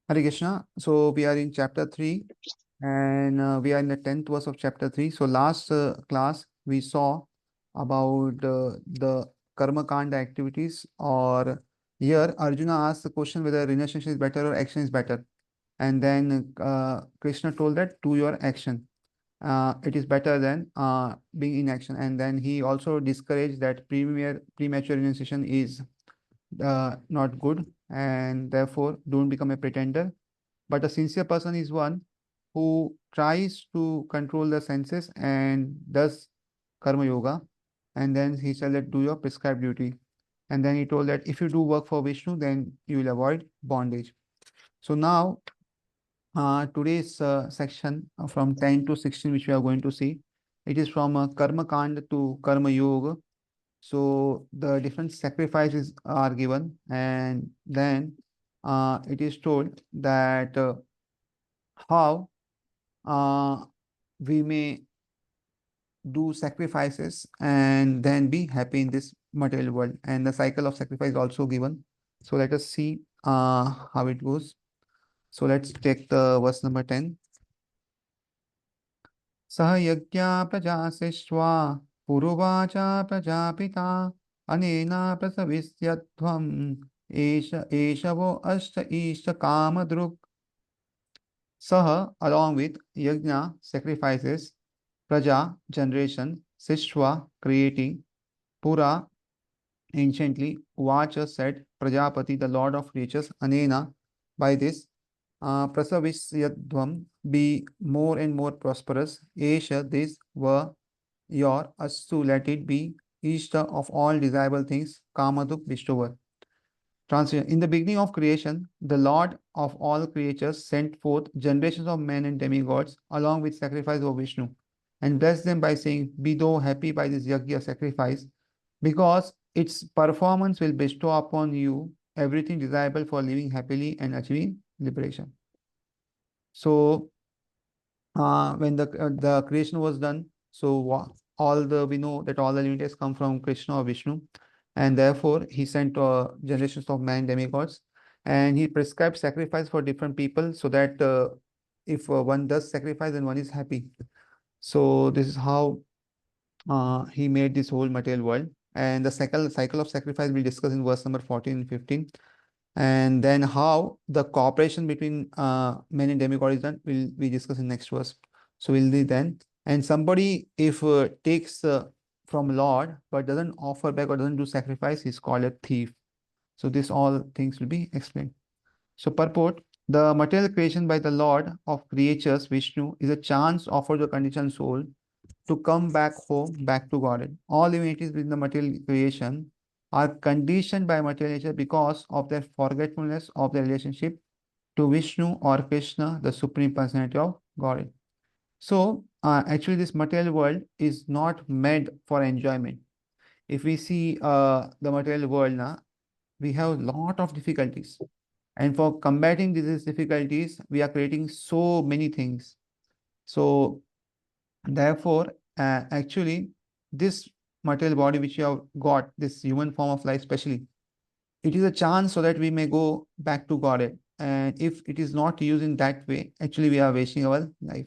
Hare Krishna. So we are in chapter 3 and we are in the 10th verse of chapter 3. So last class we saw about the karma kanda activities, or here Arjuna asked the question whether renunciation is better or action is better. And then Krishna told that do your action. It is better than being in action. And then he also discouraged that premature renunciation is not good, and therefore don't become a pretender, but a sincere person is one who tries to control the senses and does karma yoga. And then he said that do your prescribed duty. And then he told that if you do work for Vishnu, then you will avoid bondage. So now, today's section from 10 to 16, which we are going to see, it is from Karma Kand to Karma Yoga. So the different sacrifices are given, and then it is told that how we may do sacrifices and then be happy in this material world. And the cycle of sacrifice is also given. So let us see how it goes. So let's take the verse number 10. सह यज्ञा प्रजा सृष्ट्वा पुरुवाचा प्रजापिता अनेना प्रसविष्यध्वम् एष एषवो अष्ट ईश कामधुक्. Saha, along with yajna, sacrifices, praja, generation, sishwa, creating, pura, anciently, vacha said, Prajapati, the lord of creatures, anena, by this, prasavisyadvam, be more and more prosperous, esha, this, were, your, astu, let it be, ishta of all desirable things, kamaduk, bestower. Translation. In the beginning of creation, the Lord of all creatures sent forth generations of men and demigods along with sacrifice of Vishnu, and blessed them by saying, be thou happy by this yajna sacrifice, because its performance will bestow upon you everything desirable for living happily and achieving liberation. So when the creation was done, so all the we know that all the divinities come from Krishna or Vishnu, and therefore he sent generations of man demigods, and he prescribed sacrifice for different people so that if one does sacrifice, then one is happy. So this is how he made this whole material world. And the cycle of sacrifice we'll discuss in verse number 14 and 15. And then how the cooperation between men and demigod is done will be discussed in next verse. So we'll do then. And somebody if takes from Lord but doesn't offer back or doesn't do sacrifice, he's called a thief. So this all things will be explained. So purport: the material creation by the Lord of creatures Vishnu is a chance offered to the conditioned soul to come back home, back to Godhead. All divinities within the material creation are conditioned by material nature because of their forgetfulness of their relationship to Vishnu or Krishna, the Supreme Personality of Godhead. So, actually, this material world is not meant for enjoyment. If we see the material world now, we have a lot of difficulties. And for combating these difficulties, we are creating so many things. So, therefore, actually, this material body which you have got, this human form of life, especially, it is a chance so that we may go back to Godhead. And if it is not used in that way, actually, we are wasting our life.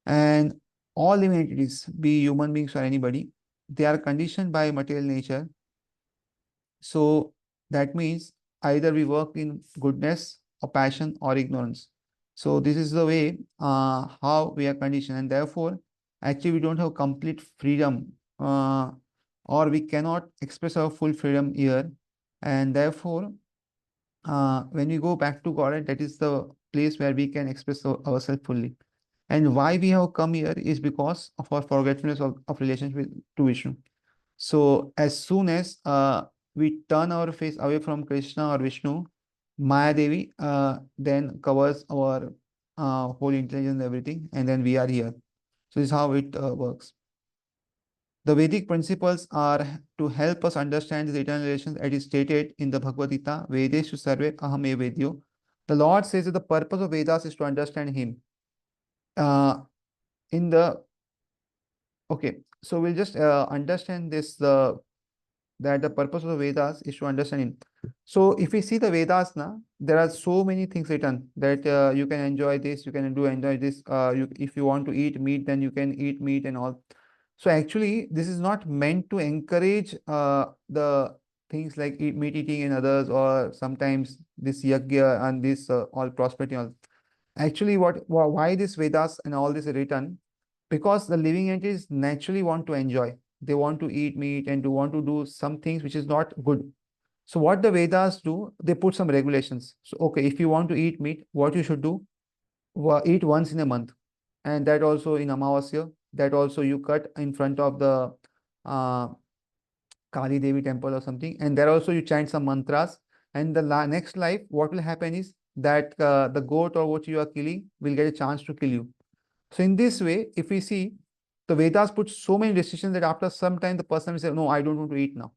And all living entities, be human beings or anybody, they are conditioned by material nature. So that means either we work in goodness or passion or ignorance. So this is the way how we are conditioned, and therefore, actually, we don't have complete freedom, or we cannot express our full freedom here. And therefore, when we go back to God, that is the place where we can express ourselves fully. And why we have come here is because of our forgetfulness of relationship to Vishnu. So as soon as we turn our face away from Krishna or Vishnu, Maya Devi then covers our whole intelligence and everything, and then we are here. So this is how it works. The Vedic principles are to help us understand the eternal relations as is stated in the Bhagavad Gita, Vedeshu sarve aham eva vedyo. The Lord says that the purpose of Vedas is to understand Him. In the Okay, so we'll just understand this that the purpose of the Vedas is to understand him. So if we see the Vedas now, there are so many things written that you can enjoy this, you can enjoy this. If you want to eat meat, then you can eat meat and all. So actually, this is not meant to encourage the things like meat eating and others, or sometimes this yagya and this all prosperity. All. Actually, why this Vedas and all this are written? Because the living entities naturally want to enjoy. They want to eat meat and to want to do some things which is not good. So what the Vedas do, they put some regulations. So okay, if you want to eat meat, what you should do, eat once in a month, and that also in Amavasya. That also you cut in front of the uh, Kali Devi temple or something, and there also you chant some mantras. And the next life, what will happen is that the goat or what you are killing will get a chance to kill you. So in this way, if we see, the Vedas put so many restrictions that after some time the person will say, no, I don't want to eat now.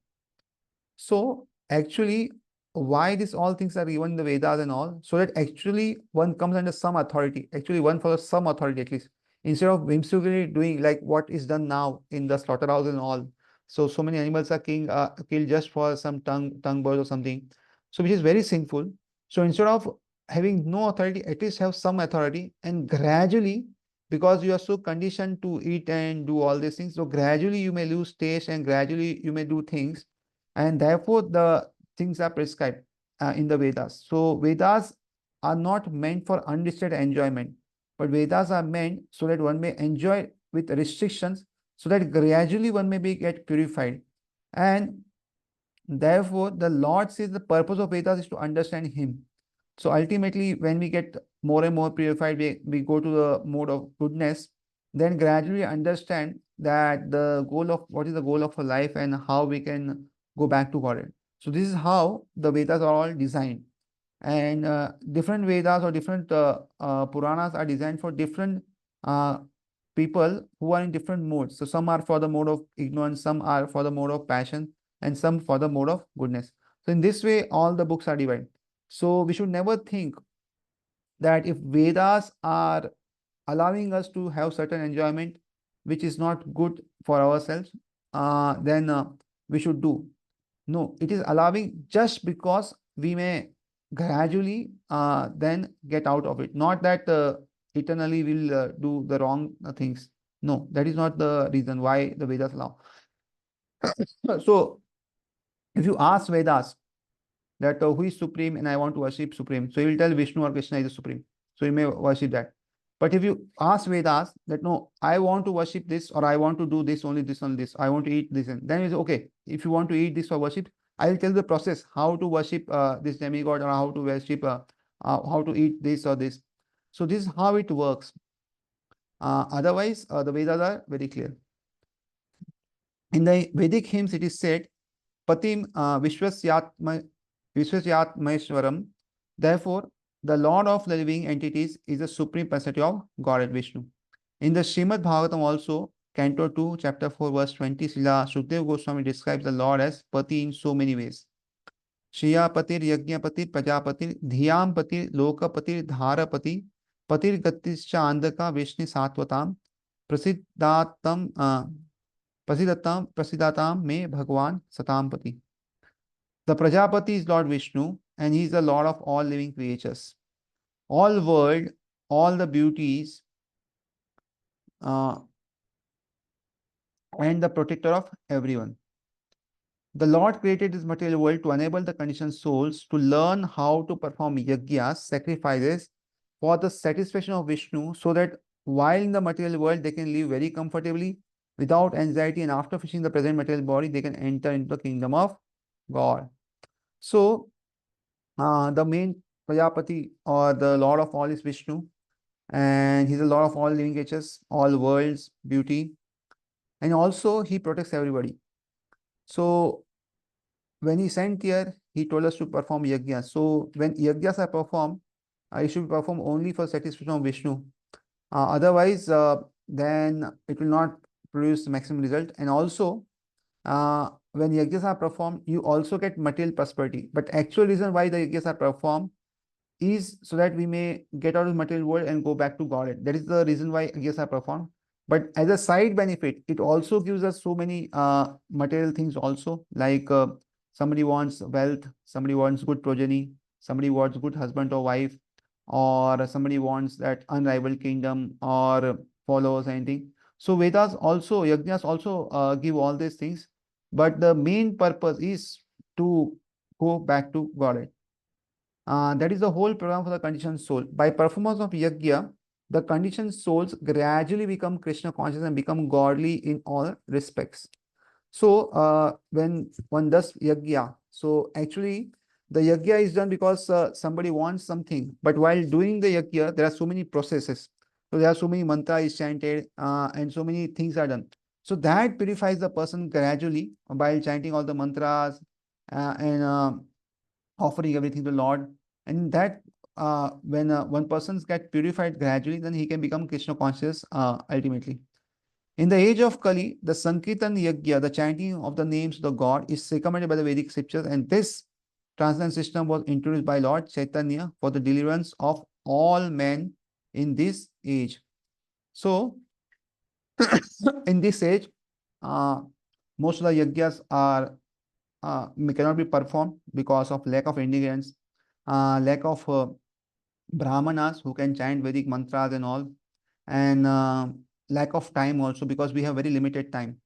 So actually, why these all things are given in the Vedas and all, so that actually one comes under some authority. Actually, one follows some authority at least, instead of whimsically doing like what is done now in the slaughterhouse and all. So many animals are killed just for some tongue bird or something. So which is very sinful. So instead of having no authority, at least have some authority, and gradually, because you are so conditioned to eat and do all these things, so gradually you may lose taste and gradually you may do things, and therefore the things are prescribed in the Vedas. So Vedas are not meant for unrestricted enjoyment, but Vedas are meant so that one may enjoy with restrictions, so that gradually one may be get purified. And therefore, the Lord says the purpose of Vedas is to understand Him. So ultimately, when we get more and more purified, we go to the mode of goodness, then gradually understand that the goal of what is the goal of a life and how we can go back to God. So this is how the Vedas are all designed. And different Vedas or different Puranas are designed for different uh, people who are in different modes. So some are for the mode of ignorance, some are for the mode of passion, and some for the mode of goodness. So in this way, all the books are divided. So we should never think that if Vedas are allowing us to have certain enjoyment which is not good for ourselves, then we should do. No, it is allowing just because we may gradually then get out of it. Not that eternally we'll do the wrong things. No, that is not the reason why the Vedas allow. So if you ask Vedas that who is supreme and I want to worship supreme, so you will tell Vishnu or Krishna is the supreme. So you may worship that. But if you ask Vedas that no, I want to worship this or I want to do this, only this, I want to eat this, and then it's okay. If you want to eat this or worship, I will tell the process how to worship this demigod or how to worship, how to eat this or this. So this is how it works. Otherwise, the Vedas are very clear. In the Vedic hymns, it is said, Patim Vishwasyatmeshwaram. Therefore, the Lord of the living entities is the supreme personality of Godhead Vishnu. In the Srimad Bhagavatam also, Canto 2, Chapter 4, verse 20, Srila Sukadeva Goswami describes the Lord as Pati in so many ways. Shriyapatir, Yajnapatir, Prajapatir, Dhiyampatir, Lokapatir, Dharapati, Patir Gatischa Andaka Vishnu Satvatam, Prasiddhatam, Prasidatam me Bhagwan Satampati. The Prajapati is Lord Vishnu and he is the Lord of all living creatures. All world, all the beauties, uh, and the protector of everyone. The Lord created this material world to enable the conditioned souls to learn how to perform yajnas, sacrifices, for the satisfaction of Vishnu, so that while in the material world they can live very comfortably without anxiety, and after finishing the present material body, they can enter into the kingdom of God. So, the main Prajapati or the Lord of all is Vishnu, and he's the Lord of all living creatures, all worlds, beauty, and also he protects everybody. So, when he sent here, he told us to perform yajnas. So, when yajnas are performed, it should be performed only for satisfaction of Vishnu. Otherwise, then it will not produce maximum result. And also, when yajnas are performed, you also get material prosperity. But actual reason why the yajnas are performed is so that we may get out of the material world and go back to Godhead. That is the reason why yajnas are performed. But as a side benefit, it also gives us so many material things also, like somebody wants wealth, somebody wants good progeny, somebody wants good husband or wife, or somebody wants that unrivaled kingdom or followers, anything. So Vedas also, yajnas also give all these things, but the main purpose is to go back to Godhead. That is the whole program for the conditioned soul. By performance of yajna, the conditioned souls gradually become Krishna conscious and become godly in all respects. So, when one does yajna, so actually the yajna is done because somebody wants something. But while doing the yajna, there are so many processes. So there are so many mantra is chanted, and so many things are done. So that purifies the person gradually while chanting all the mantras and offering everything to Lord. And that when one person get purified gradually, then he can become Krishna conscious ultimately. In the age of Kali, the Sankirtan Yajna, the chanting of the names of the God, is recommended by the Vedic scriptures, and this transcendent system was introduced by Lord Chaitanya for the deliverance of all men in this age. So, in this age, uh, most of the yajnas are cannot be performed because of lack of ingredients, lack of brahmanas who can chant Vedic mantras and all, and lack of time also because we have very limited time.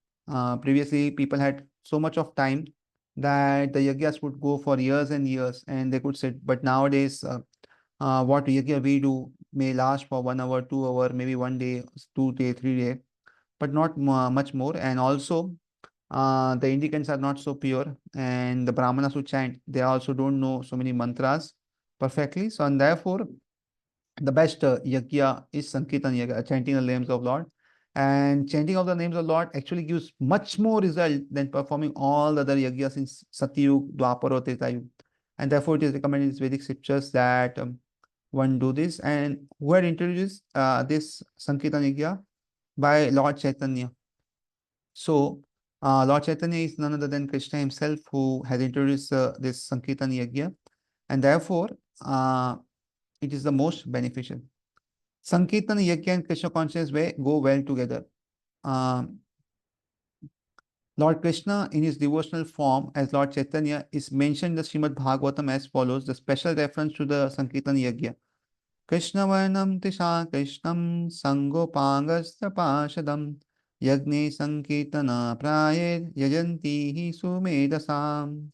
Previously, people had so much of time that the yajnas would go for years and years and they could sit. But nowadays, what yajna we do may last for 1 hour, 2 hour, maybe 1 day, 2 day, 3 day, but not much more. And also, the Indicans are not so pure, and the Brahmanas who chant, they also don't know so many mantras perfectly. So, and therefore, the best yajna is Sankirtan yajna, chanting the names of Lord. And chanting of the names of Lord actually gives much more result than performing all the other yajnas in Satyug, Dwapar, or Tretayug. And therefore, it is recommended in Vedic scriptures that one do this. And who had introduced this Sankirtan yajna? By Lord Chaitanya. So, Lord Chaitanya is none other than Krishna himself who has introduced this Sankirtan yajna. And therefore, uh, it is the most beneficial. Sankirtan, Yajna, and Krishna consciousness way go well together. Um, Lord Krishna, in his devotional form as Lord Chaitanya, is mentioned in the Srimad Bhagavatam as follows: the special reference to the Sankirtan Yajna. Krishna Varnam Tisha Krishnam Sangopangasta Pashadam Yagne Sankirtana Prayed Yajanti Hi Sumedasam.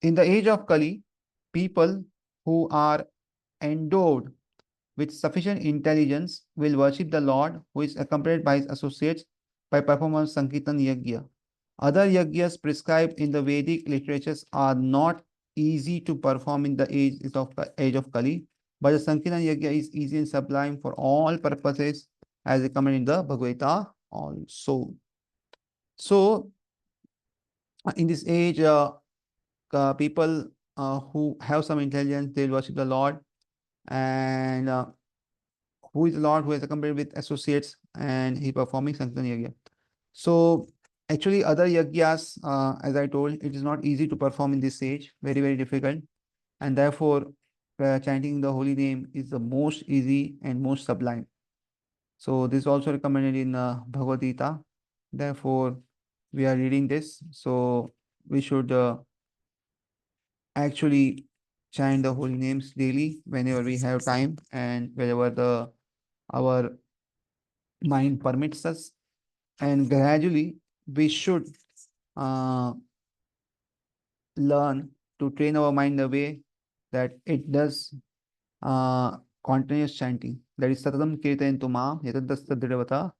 In the age of Kali, people who are endowed with sufficient intelligence will worship the Lord who is accompanied by his associates by performance Sankirtan Yajna. Other yajnas prescribed in the Vedic literatures are not easy to perform in the age of Kali, but the Sankirtan Yajna is easy and sublime for all purposes as recommended in the Bhagavad also. So, in this age, people who have some intelligence, they worship the Lord, and who is the Lord who is accompanied with associates and he performing Sankirtan Yajna. So actually other yajnas, as I told, it is not easy to perform in this age, very, very difficult. And therefore, chanting the holy name is the most easy and most sublime. So this is also recommended in Bhagavad Gita. Therefore, we are reading this. So we should actually chant the holy names daily whenever we have time and wherever the our mind permits us. And gradually, we should uh, learn to train our mind in a way that it does continuous chanting. That is Satatam Kirtayantu Mam Yatadasta Dridavata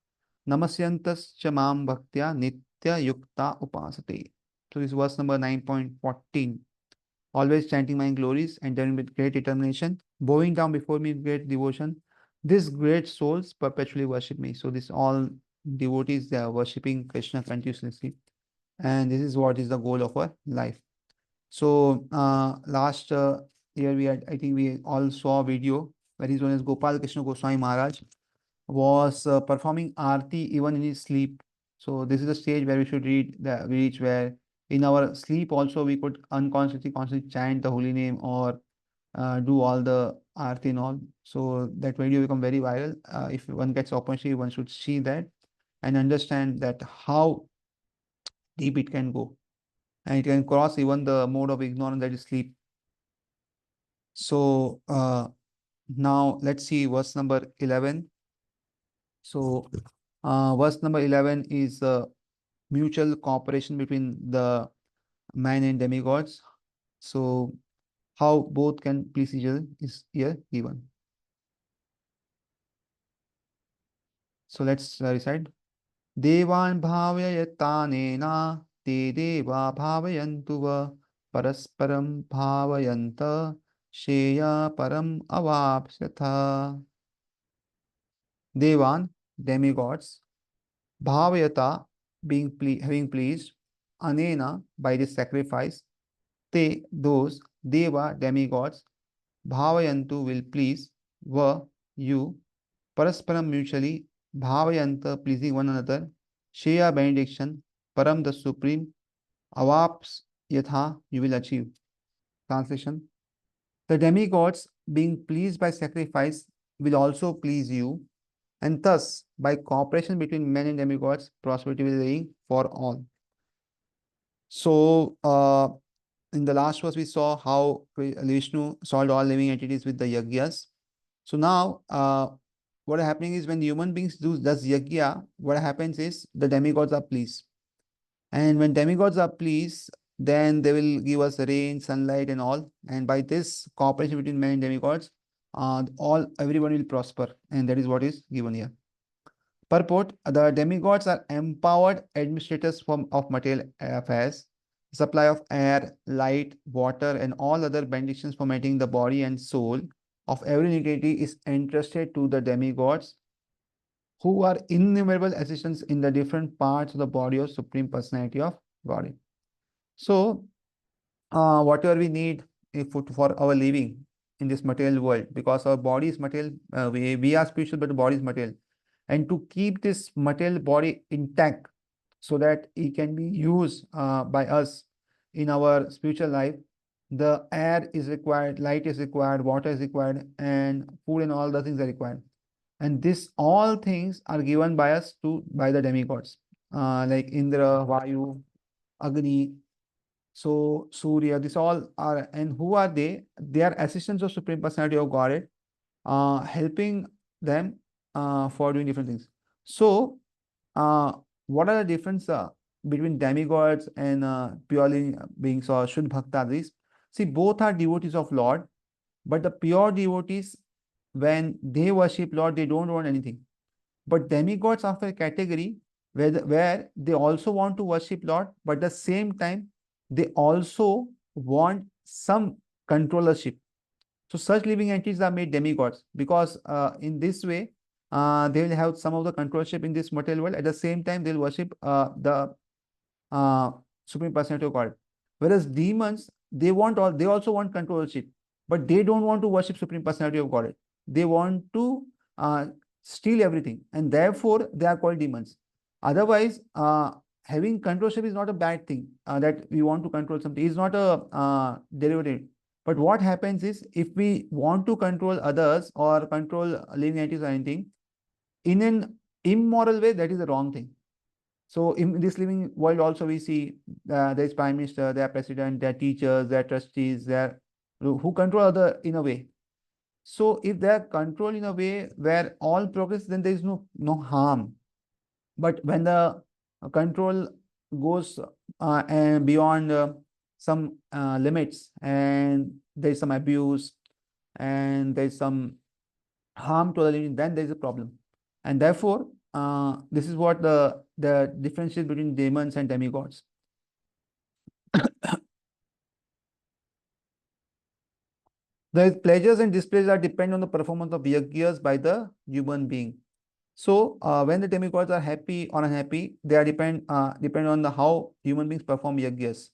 Namasyantas Chamam Bhaktya Nitya Yukta Upasate. So this is verse number 9.14. Always chanting my glories and doing with great determination, bowing down before me with great devotion. These great souls perpetually worship me. So this all devotees, they are worshipping Krishna continuously. And this is what is the goal of our life. So last year we had, I think we all saw a video where his name is Gopal Krishna Goswami Maharaj was performing Aarti even in his sleep. So this is the stage where we should reach where in our sleep also we could unconsciously constantly chant the holy name or do all the arti and all. So that video become very viral. If one gets opportunity, one should see that and understand that how deep it can go. And it can cross even the mode of ignorance, that is sleep. So now let's see verse number 11. So verse number 11 is mutual cooperation between the man and demigods. So how both can please each other is here given. So let's recite. Devan bhavayatanena te deva bhavayantuva parasparam bhavayanta sheya param avapsyatha. Devan, demigods, bhavayata, having pleased, anena, by this sacrifice, te, those, deva, demigods, bhavayantu, will please, va, you, parasparam, mutually, bhavayanta, pleasing one another, sheya, benediction, param, the supreme, avaps, yatha, you will achieve. Translation. The demigods, being pleased by sacrifice, will also please you, and thus, by cooperation between men and demigods, prosperity will reign for all. So, in the last verse, we saw how Vishnu solved all living entities with the yagyas. So now, what is happening is when human beings does yagya, what happens is the demigods are pleased. And when demigods are pleased, then they will give us rain, sunlight, and all. And by this cooperation between men and demigods, everyone will prosper. And that is what is given here. Purport: the demigods are empowered administrators of material affairs. Supply of air, light, water, and all other benedictions for maintaining the body and soul of every entity is entrusted to the demigods, who are innumerable assistants in the different parts of the body of Supreme Personality of Godhead. So, whatever we need for our living in this material world, because our body is material, we are spiritual, but the body is material. And to keep this material body intact so that it can be used by us in our spiritual life, the air is required, light is required, water is required, and food and all the things are required. And this all things are given by us by the demigods, like Indra, Vayu, Agni, so Surya. This all are, and who are they? They are assistants of Supreme Personality of Godhead, helping them for doing different things. So, what are the difference between demigods and purely beings or Shuddha Bhaktadis? See, both are devotees of Lord, but the pure devotees, when they worship Lord, they don't want anything. But demigods are a category where they also want to worship Lord, but at the same time, they also want some controllership. So such living entities are made demigods because in this way, they will have some of the controllership in this material world. At the same time, they'll worship the uh, Supreme Personality of God. Whereas demons, they also want controllership, but they don't want to worship Supreme Personality of God. They want to uh, steal everything, and therefore they are called demons. Otherwise, having controllership is not a bad thing. That we want to control something is not a derivative. But what happens is if we want to control others or control living entities or anything in an immoral way, that is the wrong thing. So in this living world also we see there is prime minister, there are president, there are teachers, there are trustees, there who control other in a way. So if they are controlled in a way where all progress, then there is no harm. But when the control goes and beyond some limits, and there is some abuse, and there is some harm to the living, then there is a problem. And therefore, this is what the difference is between demons and demigods. The pleasures and displeasures depend on the performance of yajnas by the human being. So, when the demigods are happy or unhappy, they are depend on the how human beings perform yajnas.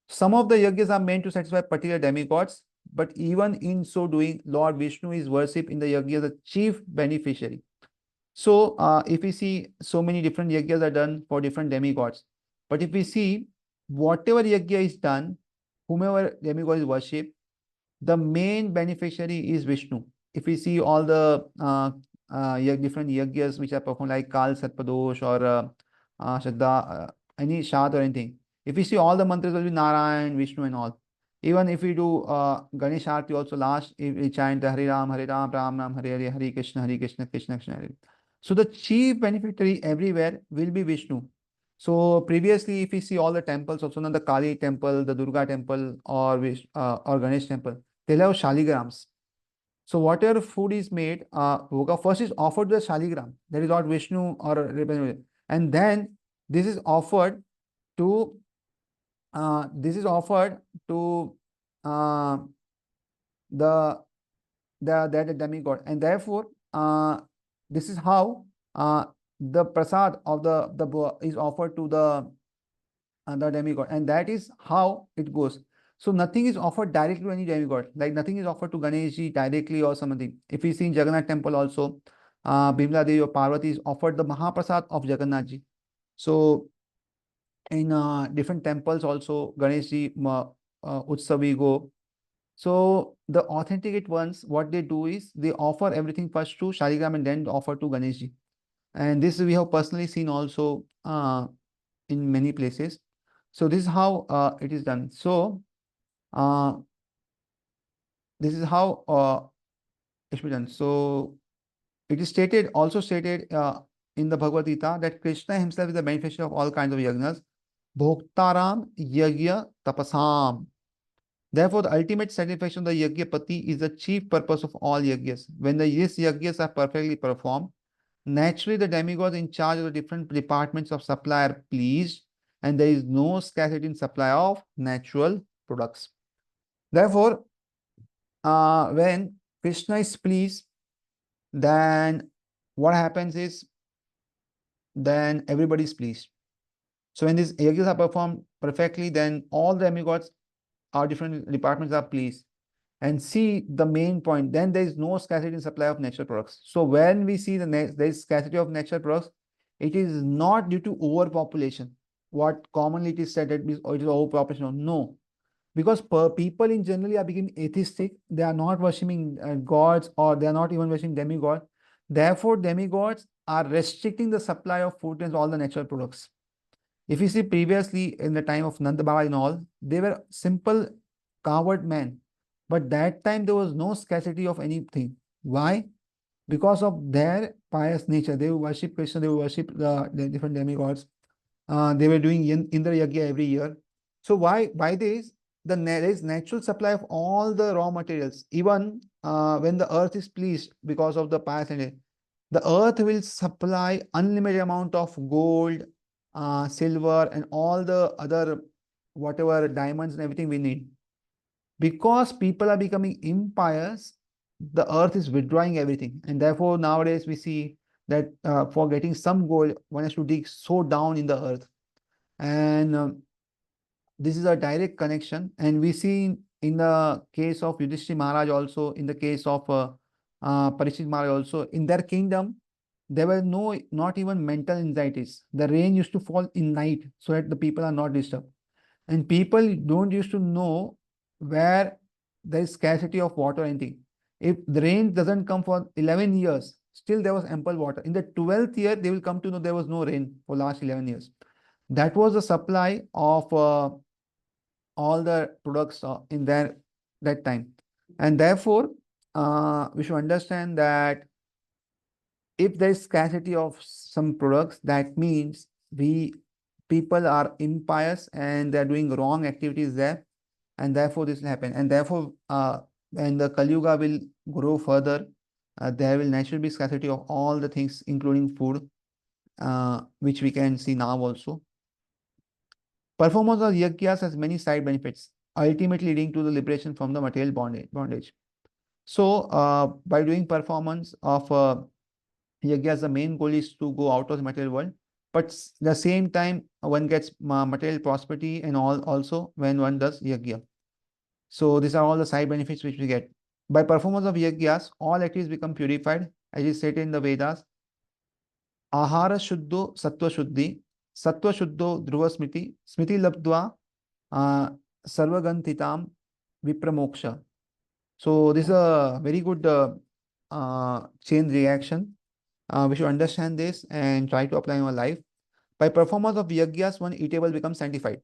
Some of the yajnas are meant to satisfy particular demigods, but even in so doing, Lord Vishnu is worshipped in the yajna as the chief beneficiary. So, if we see so many different yajnas are done for different demigods, but if we see whatever yajna is done, whomever demigod is worshipped, the main beneficiary is Vishnu. If we see all the different yagyas which are performed like Kal Sarpadosh or Shraddha, any Shad or anything, if we see all the mantras will be Narayan, Vishnu and all. Even if we do Ganesh Arti also last, if we chant the Hare Ram, Ram Ram, Hare Hare, Hare Krishna, Krishna Krishna, Hare. So the chief beneficiary everywhere will be Vishnu. So previously, if we see all the temples, also now the Kali temple, the Durga temple, or Ganesh temple, they'll have shaligrams. So whatever food is made, Bhoga first is offered to the shaligram. That is not Vishnu or and then this is offered to this is offered to uh, the the demigod, and therefore this is how the prasad of is offered to the demigod, and that is how it goes. So nothing is offered directly to any demigod, like nothing is offered to Ganeshji directly or something. If we see in Jagannath temple also, Bhimla Devi or Parvati is offered the Mahaprasad of Jagannathji. So in different temples also, Ganeshji Utsavi go. So the authenticate ones, what they do is they offer everything first to Shaligram and then offer to Ganeshji. And this we have personally seen also in many places. So this is how it is done. So uh, this is how it should be done. So it is stated, also stated in the Bhagavad Gita that Krishna himself is the beneficiary of all kinds of yagnas. Bhoktaram yagya tapasam. Therefore, the ultimate satisfaction of the Yagyapati is the chief purpose of all yagyas. When these yagyas are perfectly performed, naturally the demigods in charge of the different departments of supply are pleased, and there is no scarcity in supply of natural products. Therefore, when Krishna is pleased, then what happens is then everybody is pleased. So when these yagyas are performed perfectly, then all the demigods, our different departments are pleased. And see the main point, then there is no scarcity in supply of natural products. So when we see there is scarcity of natural products, it is not due to overpopulation. What commonly it is said that it is overpopulation. No, because people in generally are becoming atheistic. They are not worshipping gods, or they are not even worshipping demigods. Therefore, demigods are restricting the supply of food and all the natural products. If you see previously in the time of Nanda Baba and all, they were simple coward men. But that time there was no scarcity of anything. Why? Because of their pious nature. They would worship Krishna, they would worship the different demigods. They were doing Indra Yagya every year. So why by this? There is natural supply of all the raw materials. Even when the earth is pleased because of the pious nature, the earth will supply unlimited amount of gold, silver, and all the other whatever diamonds and everything we need. Because people are becoming impious, the earth is withdrawing everything, and therefore nowadays we see that for getting some gold, one has to dig so down in the earth, and this is a direct connection. And we see in the case of Yudhishthira Maharaj also, in the case of Parikshit Maharaj also, in their kingdom, there were not even mental anxieties. The rain used to fall in night so that the people are not disturbed. And people don't used to know where there is scarcity of water or anything. If the rain doesn't come for 11 years, still there was ample water. In the 12th year, they will come to know there was no rain for last 11 years. That was the supply of all the products in that time. And therefore, we should understand that if there is scarcity of some products, that means people are impious and they're doing wrong activities there, and therefore this will happen. And therefore, when the Kali Yuga will grow further, there will naturally be scarcity of all the things, including food, which we can see now also. Performance of yagyas has many side benefits, ultimately leading to the liberation from the material bondage. So, by doing performance of yagyas, the main goal is to go out of the material world. But the same time, one gets material prosperity and all also when one does yagya. So these are all the side benefits which we get. By performance of yagyas, all activities become purified, as is stated in the Vedas. Ahara Shuddho Sattva Shuddhi, Sattva Shuddho Dhruva Smriti, Smriti Labdva Sarvagantitam Vipramoksha. So this is a very good chain reaction. We should understand this and try to apply in our life. By performance of yagyas, one eatable becomes sanctified.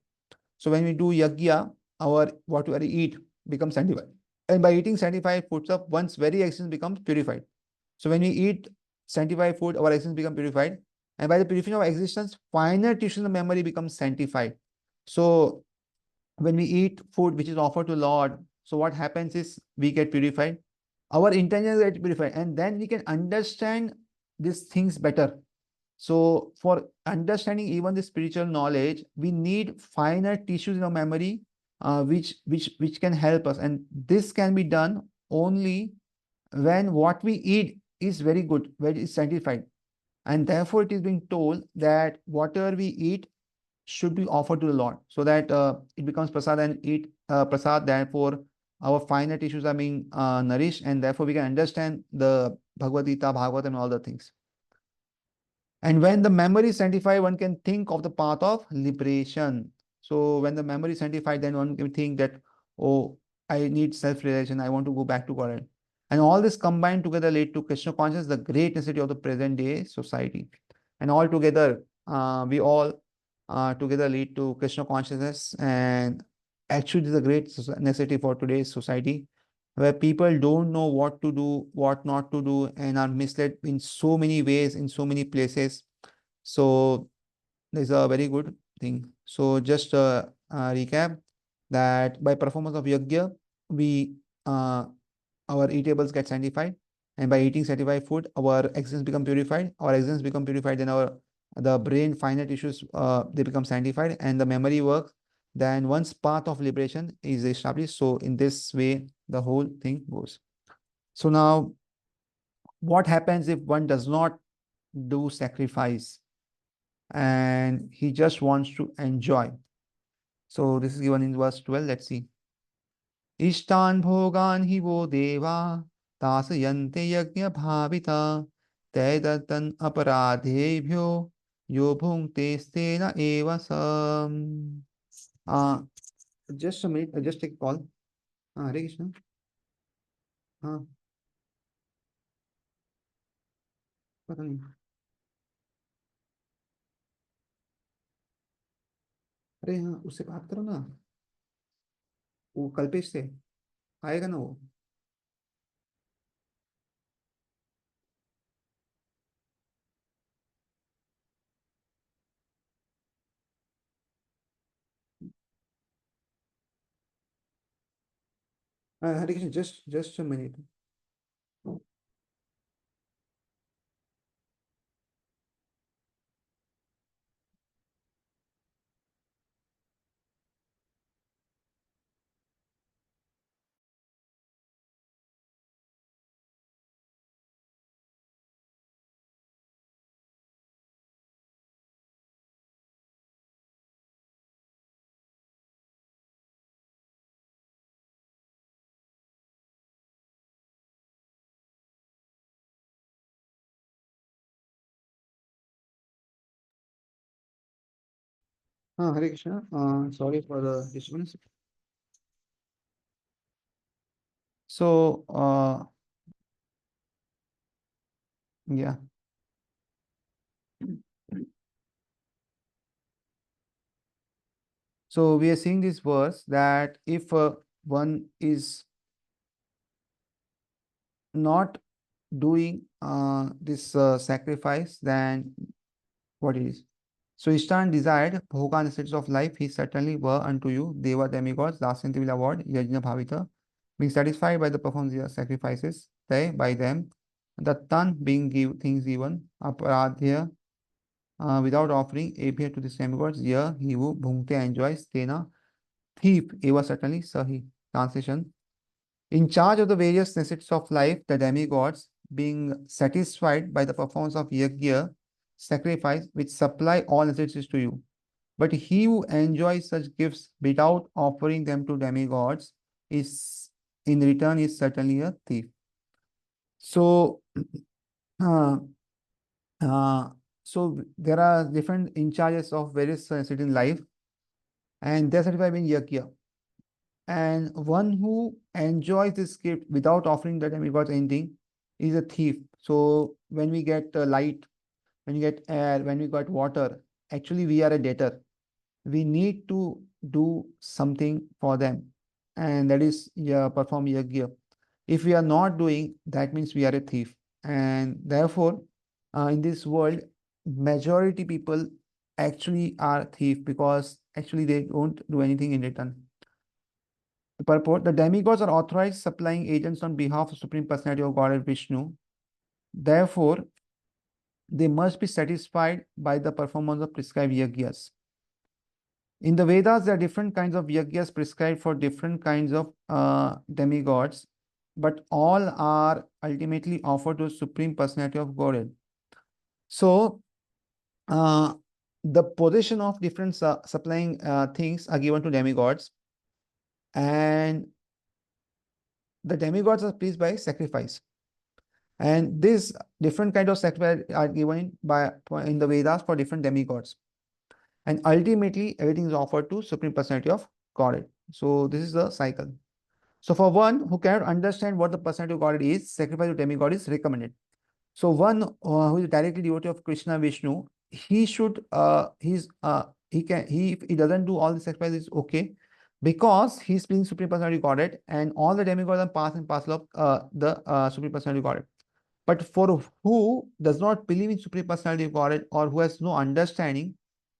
So when we do yagya, our whatever we eat becomes sanctified. And by eating sanctified foods of one's very existence becomes purified. So when we eat sanctified food, our existence becomes purified. And by the purification of existence, finer tissues of memory becomes sanctified. So when we eat food which is offered to Lord, so what happens is we get purified. Our intentions get purified, and then we can understand these things better. So for understanding even the spiritual knowledge, we need finer tissues in our memory, which can help us. And this can be done only when what we eat is very good, very sanctified. And therefore, it is being told that whatever we eat should be offered to the Lord, so that it becomes prasad and eat prasad. Therefore, our finer tissues are being nourished, and therefore we can understand the Bhagavad Gita, Bhagavad, and all the things. And when the memory is sanctified, one can think of the path of liberation. So when the memory is sanctified, then one can think that, oh, I need self-realization. I want to go back to God. And all this combined together lead to Krishna consciousness, the great necessity of the present day society. And all together, we all together lead to Krishna consciousness. And actually, this is a great necessity for today's society, where people don't know what to do, what not to do, and are misled in so many ways, in so many places. So this is a very good thing. So just recap that by performance of yajna, we our eatables get sanctified, and by eating sanctified food, our existence become purified. Our existence become purified, then our the brain finite issues they become sanctified, and the memory works. Then once path of liberation is established. So in this way, the whole thing goes. So now, what happens if one does not do sacrifice and he just wants to enjoy? So this is given in verse 12. Let's see. Ishtan bhogan hi wo deva tasayante yajna bhavita tedatan aparadhebhyo yo bhungte stena eva sam. Uh, just a minute, just take a call. Hare Krishna. हाँ, पता नहीं. अरे हाँ, उससे बात करो ना. वो कल्पेश से आएगा ना वो. Hare Krishna, just a minute. Hare Krishna. Sorry for the disturbance. So, yeah. So we are seeing this verse that if one is not doing this sacrifice, then what is? So Ishtan desired bhoga necessities of life, he certainly were unto you, deva demigods, last will award, yajna bhavita, being satisfied by the performance of sacrifices, they by them, the tan being give things given, aparadhya, without offering appear to the demigods, yeah, he who bhungte enjoys, tena, thief, eva certainly, sahi. Translation. In charge of the various necessities of life, the demigods, being satisfied by the performance of yajna, sacrifice, which supply all necessities to you. But he who enjoys such gifts without offering them to demigods is, in return, is certainly a thief. So, uh, uh, so there are different in charges of various necessities in life, and they're certified in yajna. And one who enjoys this gift without offering the demigods anything is a thief. So when we get light, when we get air, when we got water, actually we are a debtor. We need to do something for them, and that is, yeah, perform yajna. If we are not doing, that means we are a thief. And therefore, in this world, majority people actually are thief because actually they don't do anything in return. The purport: the demigods are authorized supplying agents on behalf of Supreme Personality of Godhead Vishnu. Therefore, they must be satisfied by the performance of prescribed yajnas. In the Vedas, there are different kinds of yajnas prescribed for different kinds of demigods, but all are ultimately offered to Supreme Personality of Godhead. So, uh, the position of different supplying things are given to demigods, and the demigods are pleased by sacrifice. And these different kind of sacrifice are given by in the Vedas for different demigods. And ultimately, everything is offered to Supreme Personality of Godhead. So this is the cycle. So for one who cannot understand what the personality of God is, sacrifice to demigod is recommended. So one who is directly devotee of Krishna Vishnu, he should he can he if he doesn't do all the sacrifices, okay, because he's being Supreme Personality Godhead, and all the demigods are part and parcel of the Supreme Personality Godhead. But for who does not believe in Supreme Personality Godhead, or who has no understanding,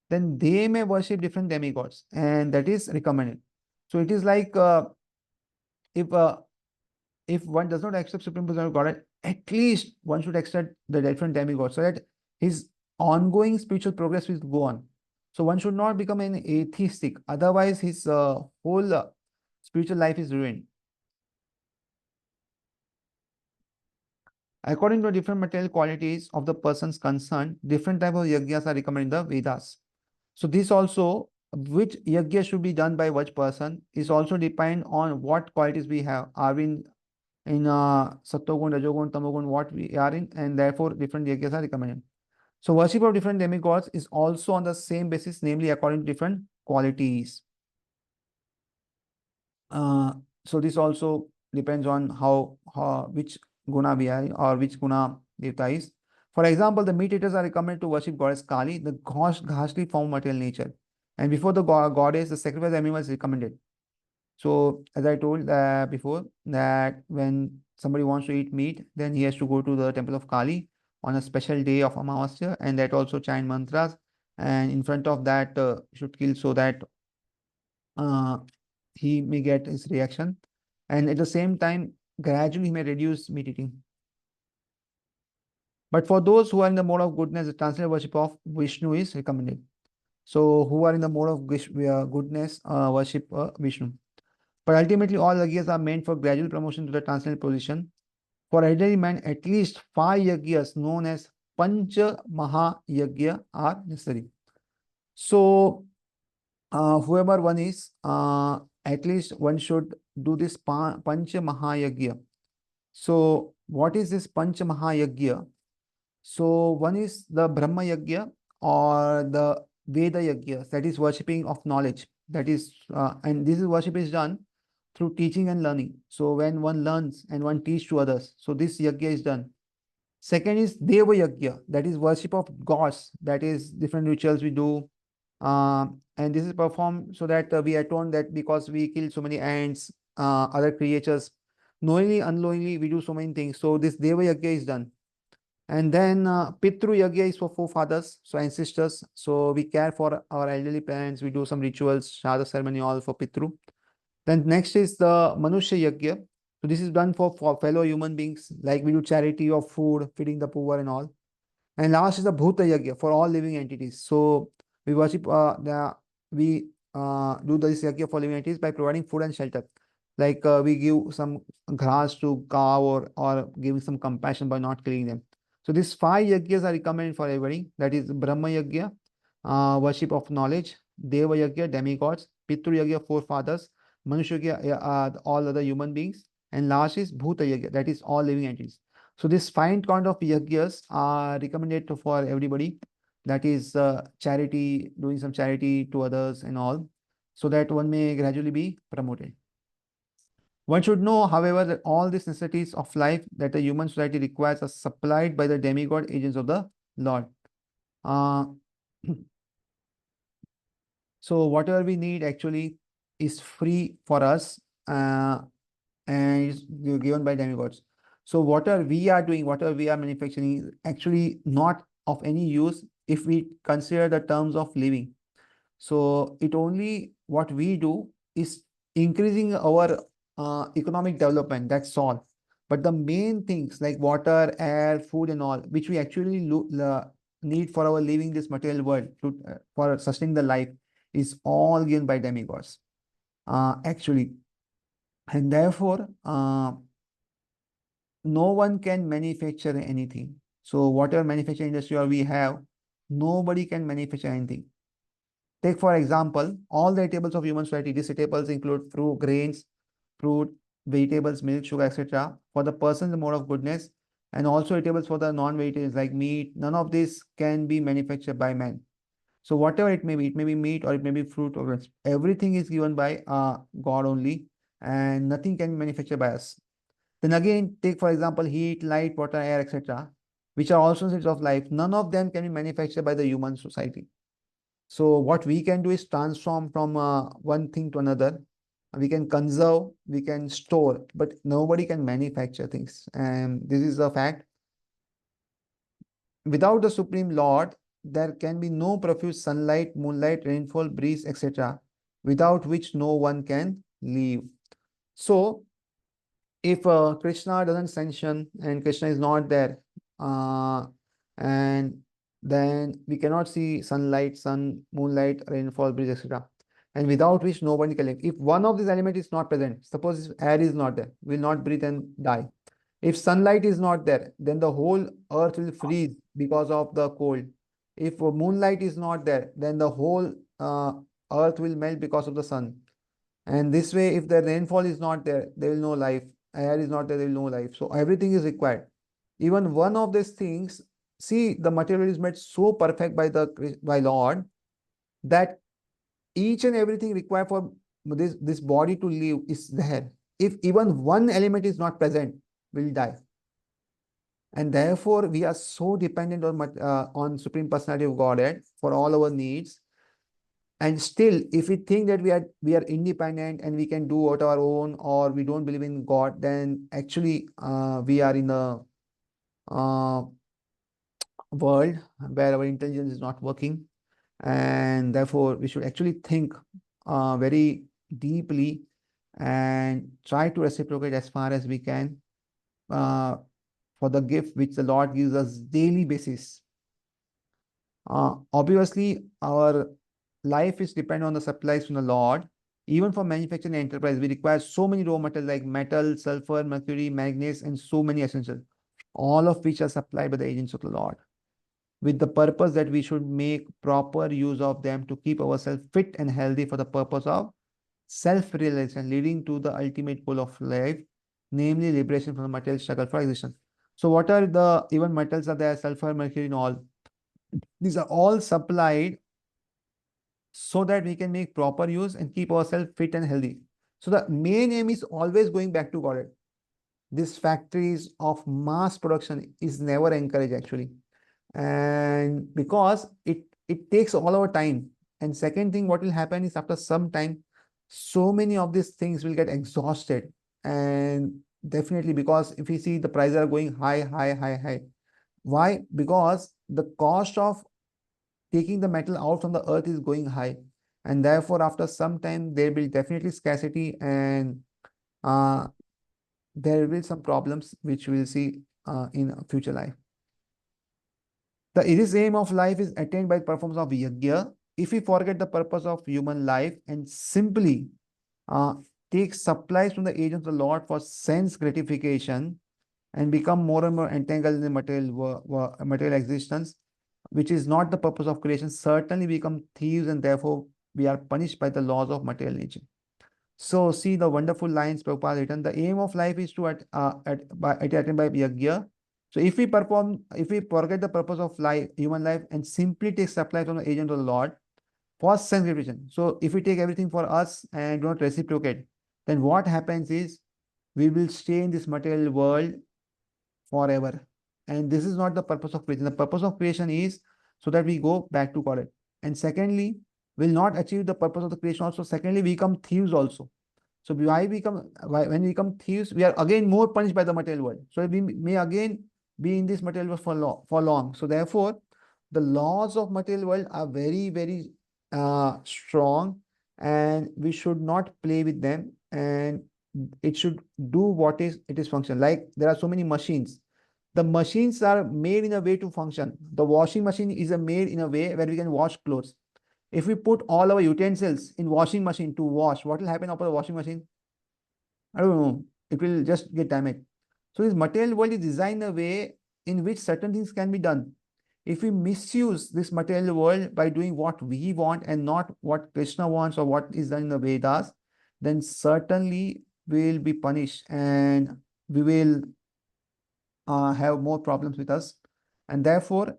then they may worship different demigods, and that is recommended. So it is like if uh, if one does not accept Supreme Personality of Godhead, at least one should accept the different demigods so that his ongoing spiritual progress will go on. So one should not become an atheistic, otherwise his whole spiritual life is ruined. According to different material qualities of the persons concerned, different type of yajnas are recommended in the Vedas. So this also, which yajna should be done by which person is also depend on what qualities we have. Are we in Sattvagun, Rajogun, Tamagun, what we are in, and therefore different yajnas are recommended. So worship of different demigods is also on the same basis, namely according to different qualities. Uh, so this also depends on how which guna we are or which guna devta is. For example, the meat eaters are recommended to worship goddess Kali, the ghastly form of material nature. And before the goddess, the sacrifice of animals is recommended. So, as I told before, that when somebody wants to eat meat, then he has to go to the temple of Kali on a special day of Amavasya, and that also chant mantras. And in front of that, should kill so that uh, he may get his reaction. And at the same time, gradually he may reduce meat eating. But for those who are in the mode of goodness, the transcendental worship of Vishnu is recommended. So, who are in the mode of goodness, worship Vishnu. But ultimately, all yajnas are meant for gradual promotion to the transcendental position. For ordinary man, at least 5 yajnas known as Pancha Maha Yajna are necessary. So, whoever one is, at least one should do this Pancha Maha Yajna. So, what is this Pancha Maha Yajna? So, one is the Brahma Yajna or the Veda Yajna, that is worshipping of knowledge. That is, and this is worship is done through teaching and learning. So when one learns and one teach to others, so this yajna is done. Second is Deva Yajna, that is worship of gods, that is different rituals we do. And this is performed so that we atone that because we kill so many ants, other creatures, knowingly, unknowingly, we do so many things. So this Deva Yajna is done. And then Pitru Yajna is for forefathers, so ancestors. So we care for our elderly parents, we do some rituals, Shada ceremony, all for Pitru. Then next is the Manusya Yajna. So this is done for fellow human beings, like we do charity of food, feeding the poor and all. And last is the Bhuta Yajna for all living entities. So we worship we do this yajna for living entities by providing food and shelter. Like we give some grass to cow or giving some compassion by not killing them. So these 5 yajnas are recommended for everybody. That is Brahma Yajna, worship of knowledge, Deva Yajna, demigods, Pitru Yajna, forefathers, Manusya Yajna, all other human beings, and last is Bhuta Yajna, that is all living entities. So this fine kind of yajnas are recommended for everybody. That is charity, doing some charity to others and all, so that one may gradually be promoted. One should know, however, that all these necessities of life that the human society requires are supplied by the demigod agents of the Lord. Uh, so whatever we need actually is free for us, and is given by demigods. So whatever we are doing, whatever we are manufacturing is actually not of any use if we consider the terms of living. So it only what we do is increasing our economic development. That's all. But the main things like water, air, food, and all, which we actually need for our living this material world to, for sustaining the life, is all given by demigods. Actually, and therefore, no one can manufacture anything. So whatever manufacturing industry or we have, nobody can manufacture anything. Take for example, all the tables of human society. These tables include fruit, grains, fruit, vegetables, milk, sugar, etc. For the person, the mode of goodness, and also tables for the non-vegetarians like meat. None of this can be manufactured by man. So whatever it may be meat or it may be fruit or grains. Everything is given by God only, and nothing can be manufactured by us. Then again, take for example heat, light, water, air, etc., which are also states of life. None of them can be manufactured by the human society. So what we can do is transform from one thing to another. We can conserve, we can store, but nobody can manufacture things. And this is a fact. Without the Supreme Lord, there can be no profuse sunlight, moonlight, rainfall, breeze, etc., without which no one can live. So if Krishna doesn't sanction and Krishna is not there, uh, and then we cannot see sunlight, sun, moonlight, rainfall, breeze, etc. And without which nobody can live. If one of these elements is not present, suppose air is not there, we will not breathe and die. If sunlight is not there, then the whole earth will freeze because of the cold. If moonlight is not there, then the whole earth will melt because of the sun. And this way, if the rainfall is not there, there will no life. Air is not there, there will no life. So everything is required. Even one of these things, see, the material is made so perfect by the by Lord that each and everything required for this body to live is there. If even one element is not present, we'll die. And therefore, we are so dependent on Supreme Personality of Godhead for all our needs. And still, if we think that we are independent and we can do it our own, or we don't believe in God, then actually we are in a uh, world where our intelligence is not working, and therefore we should actually think very deeply and try to reciprocate as far as we can uh, for the gift which the Lord gives us daily basis. Obviously, our life is dependent on the supplies from the Lord. Even for manufacturing enterprise, we require so many raw materials like metal, sulfur, mercury, manganese, and so many essentials, all of which are supplied by the agents of the Lord, with the purpose that we should make proper use of them to keep ourselves fit and healthy for the purpose of self-realization, leading to the ultimate goal of life, namely liberation from the material struggle for existence. So, what are the even metals are there? Sulfur, mercury, and all. These are all supplied so that we can make proper use and keep ourselves fit and healthy. So the main aim is always going back to God. This factories of mass production is never encouraged actually. And because it takes all our time. And second thing, what will happen is after some time, so many of these things will get exhausted. And definitely because if you see the prices are going high, high, high, high. Why? Because the cost of taking the metal out from the earth is going high, and therefore after some time there will definitely scarcity, and uh, there will be some problems which we'll see in future life. This aim of life is attained by performance of yajna. If we forget the purpose of human life and simply uh, take supplies from the agents of the Lord for sense gratification and become more and more entangled in the material existence, which is not the purpose of creation, certainly become thieves, and therefore we are punished by the laws of material nature. So see the wonderful lines Prabhupada written. The aim of life is to attain by yajna. So if we forget the purpose of life, human life, and simply take supply from the agent of the Lord for sense gratification. So if we take everything for us and do not reciprocate, then what happens is we will stay in this material world forever. And this is not the purpose of creation. The purpose of creation is so that we go back to God. And secondly, will not achieve the purpose of the creation also. Secondly, we become thieves also. So when we become thieves, we are again more punished by the material world. So we may again be in this material world for long. So therefore, the laws of material world are very, very strong, and we should not play with them. And it should do what is it is function. Like there are so many machines. The machines are made in a way to function. The washing machine is made in a way where we can wash clothes. If we put all our utensils in washing machine to wash, what will happen after the washing machine? I don't know. It will just get damaged. So this material world is designed in a way in which certain things can be done. If we misuse this material world by doing what we want and not what Krishna wants or what is done in the Vedas, then certainly we will be punished, and we will have more problems with us. And therefore,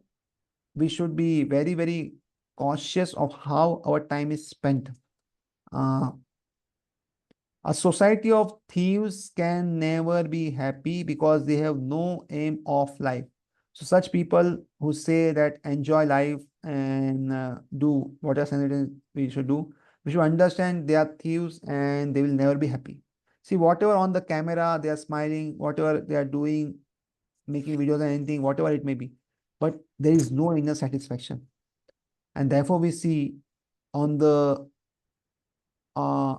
we should be very, very cautious of how our time is spent. Uh, a society of thieves can never be happy because they have no aim of life. So such people who say that enjoy life and do what are we should do, we should understand they are thieves and they will never be happy. See, whatever on the camera, they are smiling, whatever they are doing, making videos and anything, whatever it may be, but there is no inner satisfaction. And therefore, we see on the uh,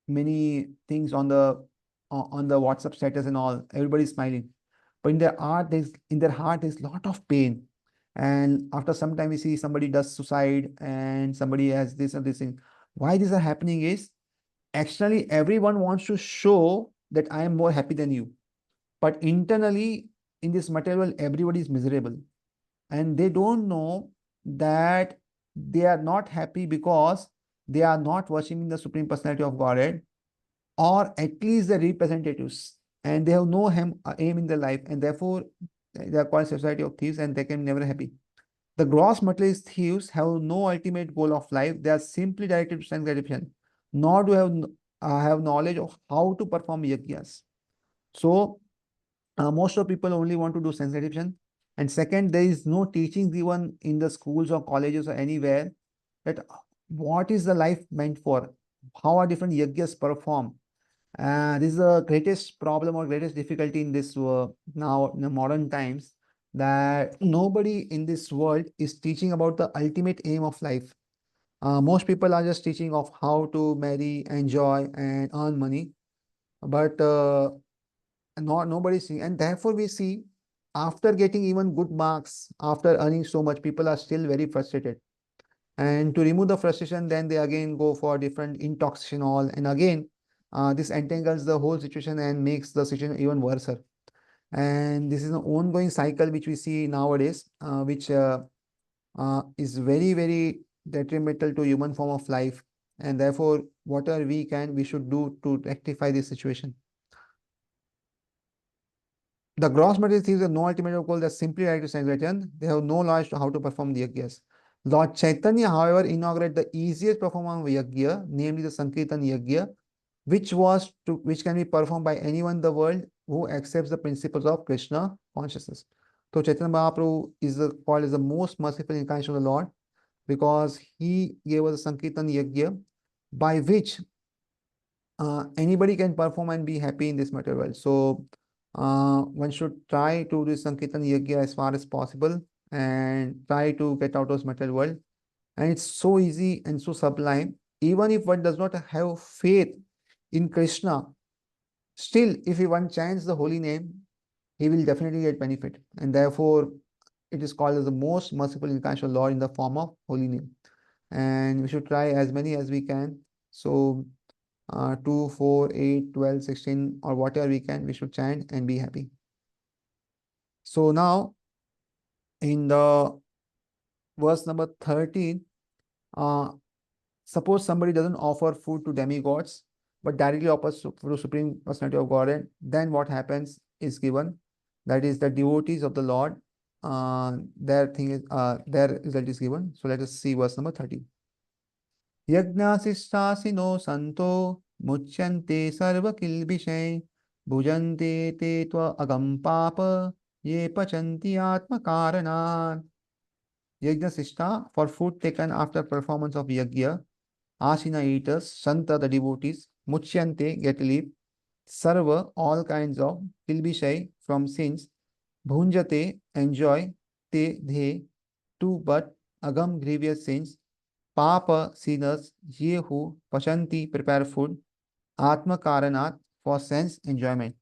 many things on the WhatsApp status and all, everybody's smiling. But in their heart, there's a lot of pain. And after some time, we see somebody does suicide and somebody has this and this thing. Why these are happening is externally everyone wants to show that I am more happy than you. But internally, in this material world, everybody is miserable. And they don't know that they are not happy because they are not worshiping the Supreme Personality of Godhead, or at least the representatives, and they have no aim in their life, and therefore they are called society of thieves, and they can never happy. The gross materialist thieves have no ultimate goal of life. They are simply directed to sense gratification, nor do have knowledge of how to perform yajnas. So most of people only want to do sense gratification. And second, there is no teaching given in the schools or colleges or anywhere that what is the life meant for, how are different yajnas performed. This is the greatest problem or greatest difficulty in this now in the modern times, that nobody in this world is teaching about the ultimate aim of life. Most people are just teaching of how to marry, enjoy, and earn money, but not nobody seeing. And therefore, we see after getting even good marks, after earning so much, people are still very frustrated. And to remove the frustration, then they again go for different intoxication all, and again this entangles the whole situation and makes the situation even worse. And this is an ongoing cycle which we see nowadays, which is very, very detrimental to human form of life. And therefore, whatever we can, we should do to rectify this situation. The gross material thieves have no ultimate goal. They're simply right to sanctification. They have no knowledge to how to perform the yajnas. Lord Chaitanya, however, inaugurated the easiest performance of yajna, namely the Sankirtan yajna, which can be performed by anyone in the world who accepts the principles of Krishna consciousness. So Chaitanya Mahaprabhu is called as the most merciful incarnation of the Lord, because he gave us a Sankirtan yajna by which anybody can perform and be happy in this material world. So one should try to do Sankirtan Yajna as far as possible and try to get out of this material world. And it's so easy and so sublime. Even if one does not have faith in Krishna, still, if one chants the holy name, he will definitely get benefit. And therefore, it is called as the most merciful incarnation of Lord in the form of holy name. And we should try as many as we can. So 2, 4, 8, 12, 16, or whatever we can, we should chant and be happy. So now in the verse number 13, uh, suppose somebody doesn't offer food to demigods, but directly offers to Supreme Personality of Godhead, then what happens is given. That is the devotees of the Lord, their result is given. So let us see verse number 30. Yajnasishtasino santo muchyante sarva kilbishay bhujante te tva agam papa ye pachanti atma karanat. Yajna sishta, for food taken after performance of yajna. Asina eaters, Santa the devotees, Muchyante get leave, Sarva all kinds of, Kilbishai from sins, Bhunjate enjoy, Te they two but, Agam grievous sins, Papa sinners, ye who, Pashanti prepare food, Atma Karanat for sense enjoyment.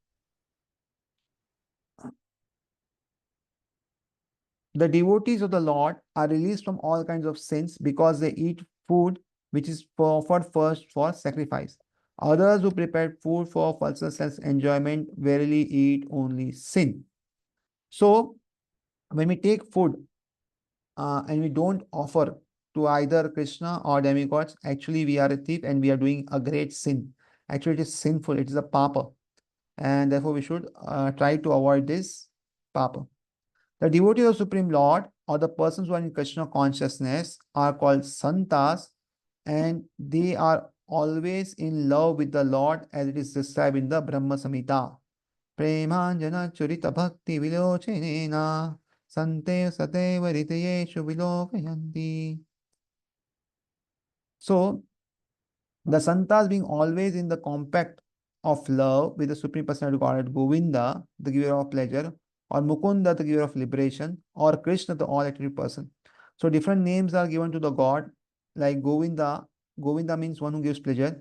The devotees of the Lord are released from all kinds of sins because they eat food which is offered first for sacrifice. Others who prepared food for false sense enjoyment verily eat only sin. So, when we take food and we don't offer to either Krishna or demigods, actually we are a thief and we are doing a great sin. Actually, it is sinful, it is a papa, and therefore we should try to avoid this papa. The devotees of Supreme Lord or the persons who are in Krishna consciousness are called santas, and they are always in love with the Lord as it is described in the Brahma Samhita. Premanjana Churita Bhakti Vilochenena Sante Sateva Ritayeshu Vilokayanti. So, the santas being always in the compact of love with the Supreme Personality of Godhead, Govinda, the giver of pleasure, or Mukunda, the giver of liberation, or Krishna, the all-attribute person. So different names are given to the God, like Govinda. Govinda means one who gives pleasure.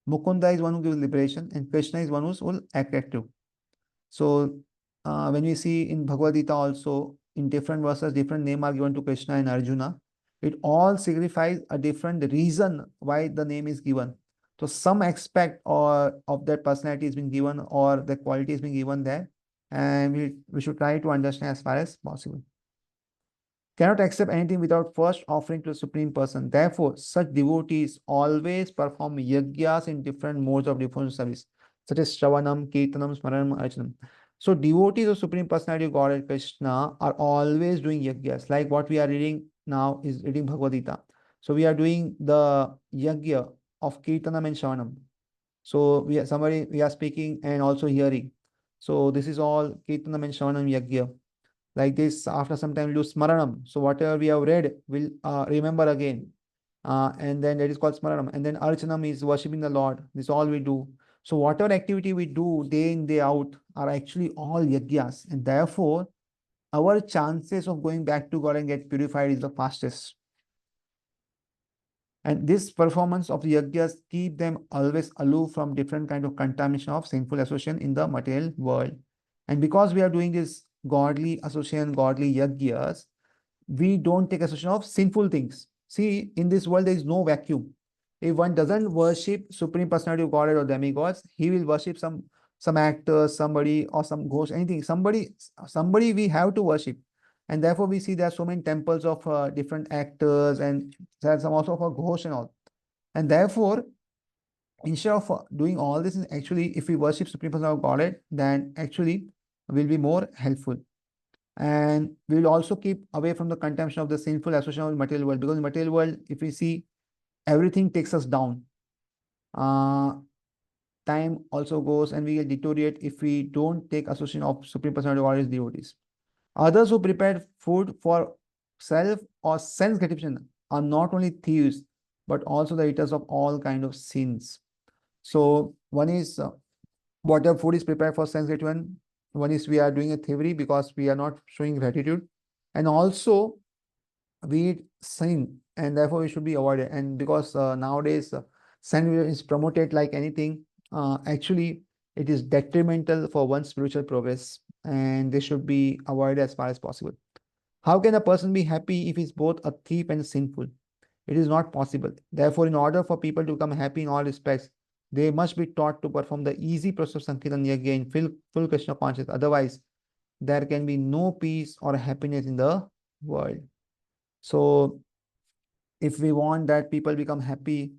Mukunda is one who gives liberation, and Krishna is one who's all attractive. So when we see in Bhagavad Gita also, in different verses, different name are given to Krishna and Arjuna. It all signifies a different reason why the name is given. So some aspect or of that personality is being given or the quality is being given there, and we should try to understand as far as possible. Cannot accept anything without first offering to the Supreme Person. Therefore, such devotees always perform yajnas in different modes of devotional service, such as Shravanam, Kirtanam, Smaranam, Archanam. So, devotees of Supreme Personality of Godhead Krishna are always doing yajnas. Like what we are reading now is reading Bhagavad Gita. So, we are doing the yajna of Kirtanam and Shravanam. So, we are speaking and also hearing. So, this is all Kirtanam and Shravanam yajna. Like this, after some time, we'll do smaranam. So whatever we have read, we'll remember again. And then that is called smaranam. And then archanam is worshipping the Lord. This is all we do. So whatever activity we do day in, day out are actually all yajnas. And therefore, our chances of going back to God and get purified is the fastest. And this performance of the yajnas keep them always aloof from different kind of contamination of sinful association in the material world. And because we are doing this godly association, godly yajnas, we don't take association of sinful things. See, in this world, there is no vacuum. If one doesn't worship Supreme Personality of Godhead or demigods, he will worship some actor, somebody, or some ghost, anything. Somebody we have to worship. And therefore, we see there are so many temples of different actors and there's some also for ghosts and all. And therefore, instead of doing all this, actually, if we worship Supreme Personality of Godhead, then actually will be more helpful. And we will also keep away from the consumption of the sinful association of the material world, because in the material world, if we see, everything takes us down. Time also goes and we will deteriorate if we don't take association of Supreme Personality of Godhead devotees. Others who prepared food for self or sense gratification are not only thieves, but also the eaters of all kind of sins. So one is whatever food is prepared for sense gratification. One is we are doing a thievery because we are not showing gratitude, and also we sin, and therefore we should be avoided. And because nowadays sin is promoted like anything, actually it is detrimental for one's spiritual progress, and this should be avoided as far as possible. How can a person be happy if he's both a thief and sinful? It is not possible. Therefore, in order for people to become happy in all respects, they must be taught to perform the easy process of Sankirtan Yajna in full Krishna consciousness. Otherwise, there can be no peace or happiness in the world. So, if we want that people become happy,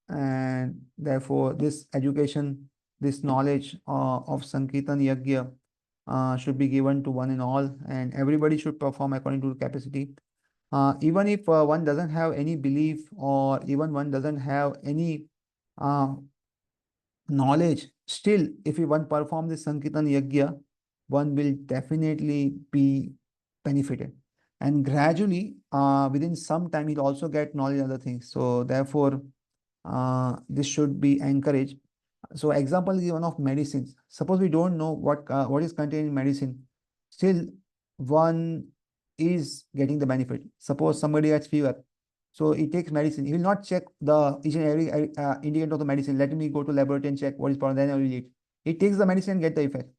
and therefore this education, this knowledge of Sankirtan Yajna should be given to one and all, and everybody should perform according to capacity. Even if one doesn't have any belief or even one doesn't have any uh, knowledge. Still, if one perform this Sankirtan Yajna, one will definitely be benefited. And gradually, within some time, he'll also get knowledge and other things. So therefore, this should be encouraged. So example is one of medicines. Suppose we don't know what is contained in medicine, still one is getting the benefit. Suppose somebody has fever, so he takes medicine. He will not check the each and every ingredient of the medicine. Let me go to laboratory and check what is problem. Then I will eat. He takes the medicine and get the effect.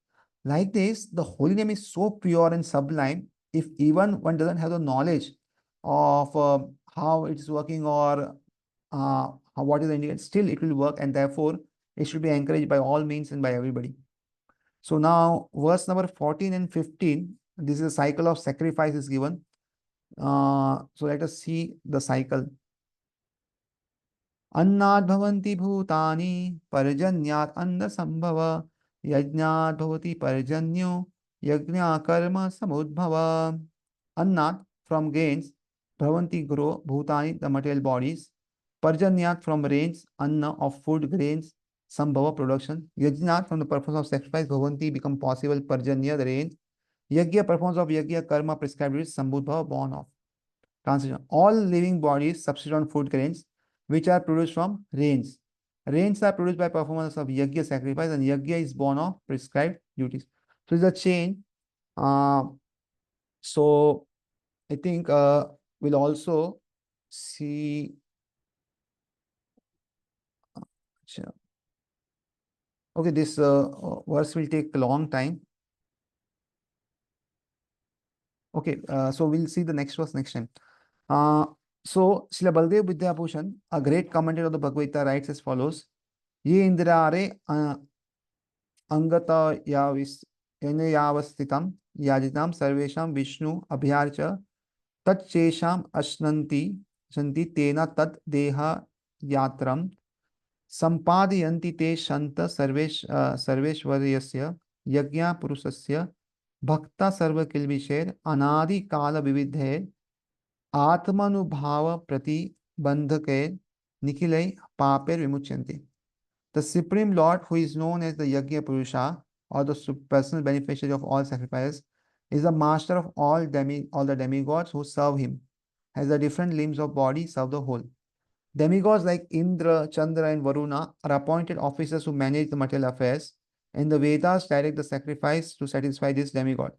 Like this, the holy name is so pure and sublime. If even one doesn't have the knowledge of how it's working or what is the ingredient, still it will work, and therefore it should be encouraged by all means and by everybody. So now, verse number 14 and 15, this is a cycle of sacrifice is given. So let us see the cycle. अन्नाद् भवन्ति भूतानि पर्जन्यात् अन्न संभव यज्ञात् भवति पर्जन्यो यज्ञा कर्म समुद्भव. Annat from gains, bhavanti grow, bhutani the material bodies, parjanyat from rains, anna of food grains, sambhava production, yajnat from the purpose of sacrifice, bhavanti become possible, parjanya the rain, yajna performance of yajna karma prescribed is sambhava born of. Translation: all living bodies subsist on food grains which are produced from rains. Rains are produced by performance of yajna sacrifice, and yajna is born of prescribed duties. So it's a chain. Uh, so I think we'll also see. Sure. Okay, this verse will take a long time. Okay, so we'll see the next verse next time. Uh, so Srila Baldev Vidyabhushan, a great commentator of the Bhagavad Gita, writes as follows: Ye indrare angata yavasthitam yajitam sarvesham Vishnu abhyarcha tat chesham ashnanti shanti tena tat deha yatram संपादयन्ति ते शन्त सर्वेश्वर्यस्य यज्ञा पुरुषस्य भक्ता सर्वकिल्बिषेर अनादि काल विविधे आत्मानुभाव प्रतिबंधके निखिलै पापेर विमुच्यन्ते. The Supreme Lord, who is known as the Yajna Purusha, or the personal beneficiary of all sacrifices, is the master of all the demigods who serve him, has the different limbs of body serve the whole. Demigods like Indra, Chandra, and Varuna are appointed officers who manage the material affairs, and the Vedas direct the sacrifice to satisfy this demigod,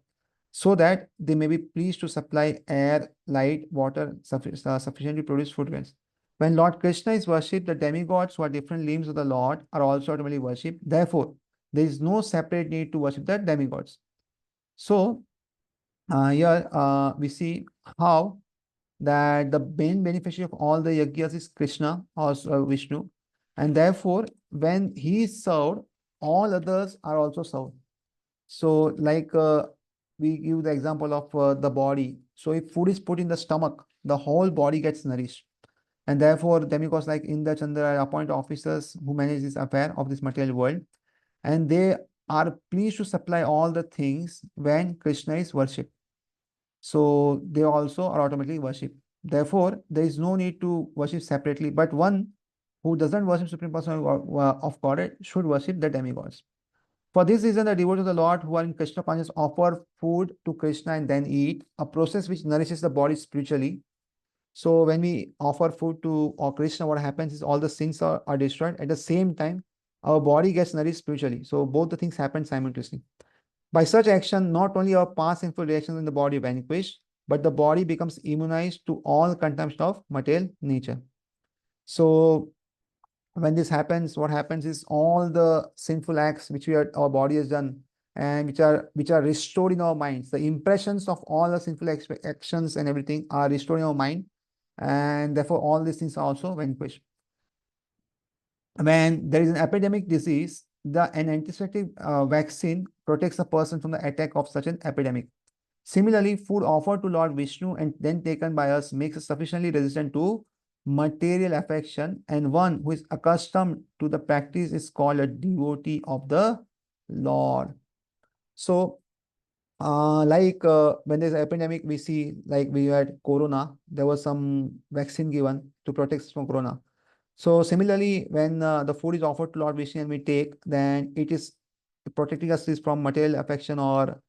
so that they may be pleased to supply air, light, water sufficiently produce food grains. When Lord Krishna is worshipped, the demigods who are different limbs of the Lord are also automatically worshipped. Therefore, there is no separate need to worship the demigods. So, here we see how that the main beneficiary of all the yajnas is Krishna or Vishnu, and therefore, when he is served, all others are also served. So, like we give the example of the body. So, if food is put in the stomach, the whole body gets nourished, and therefore, demigods like Indra, Chandra appoint officers who manage this affair of this material world, and they are pleased to supply all the things when Krishna is worshipped. So they also are automatically worshipped. Therefore, there is no need to worship separately. But one who doesn't worship Supreme Person of Godhead should worship the demigods. For this reason, the devotees of the Lord who are in Krishna consciousness offer food to Krishna and then eat, a process which nourishes the body spiritually. So when we offer food to Krishna, what happens is all the sins are destroyed. At the same time, our body gets nourished spiritually. So both the things happen simultaneously. By such action, not only our past sinful reactions in the body vanquish, but the body becomes immunized to all contempt of material nature. So when this happens, what happens is all the sinful acts which our body has done and which are restored in our minds, the impressions of all the sinful actions and everything are restored in our mind, and therefore all these things are also vanquished. When there is an epidemic disease, an antiseptic vaccine protects a person from the attack of such an epidemic. Similarly, food offered to Lord Vishnu and then taken by us makes us sufficiently resistant to material affection, and one who is accustomed to the practice is called a devotee of the Lord. So, when there's an epidemic, we see like we had corona, there was some vaccine given to protect us from corona. So similarly, when the food is offered to Lord Vishnu and we take, then it is protecting us from material affection or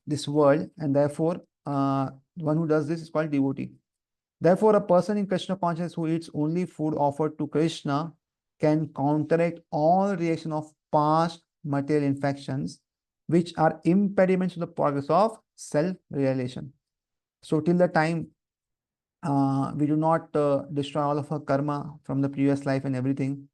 this world, and therefore one who does this is called devotee. Therefore, a person in Krishna consciousness who eats only food offered to Krishna can counteract all reaction of past material infections, which are impediments to the progress of self-realization. So till the time we do not destroy all of our karma from the previous life and everything,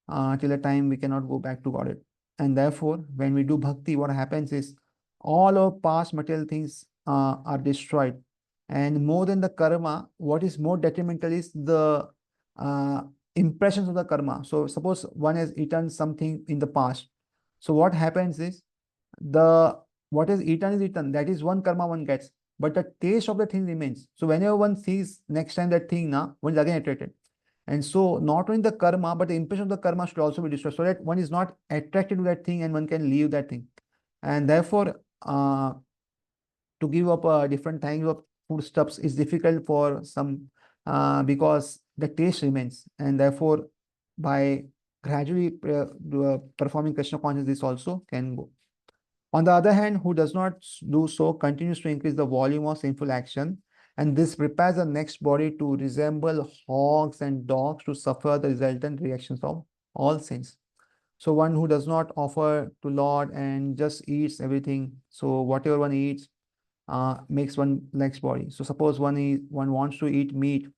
till the time we cannot go back to Godhead. And therefore, when we do bhakti, what happens is all our past material things are destroyed. And more than the karma, what is more detrimental is the uh, impressions of the karma. So suppose one has eaten something in the past. So what happens is the what is eaten is eaten. That is one karma one gets, but the taste of the thing remains. So whenever one sees next time that thing, now one is again attracted. And so not only the karma, but the impression of the karma should also be destroyed so that one is not attracted to that thing and one can leave that thing. And therefore, to give up different kinds of foodstuffs is difficult for some because the taste remains. And therefore, by gradually performing Krishna consciousness, this also can go. On the other hand, who does not do so continues to increase the volume of sinful action, and this prepares the next body to resemble hogs and dogs to suffer the resultant reactions of all sins. So one who does not offer to Lord and just eats everything, so whatever one eats makes one next body. So suppose one wants to eat meat,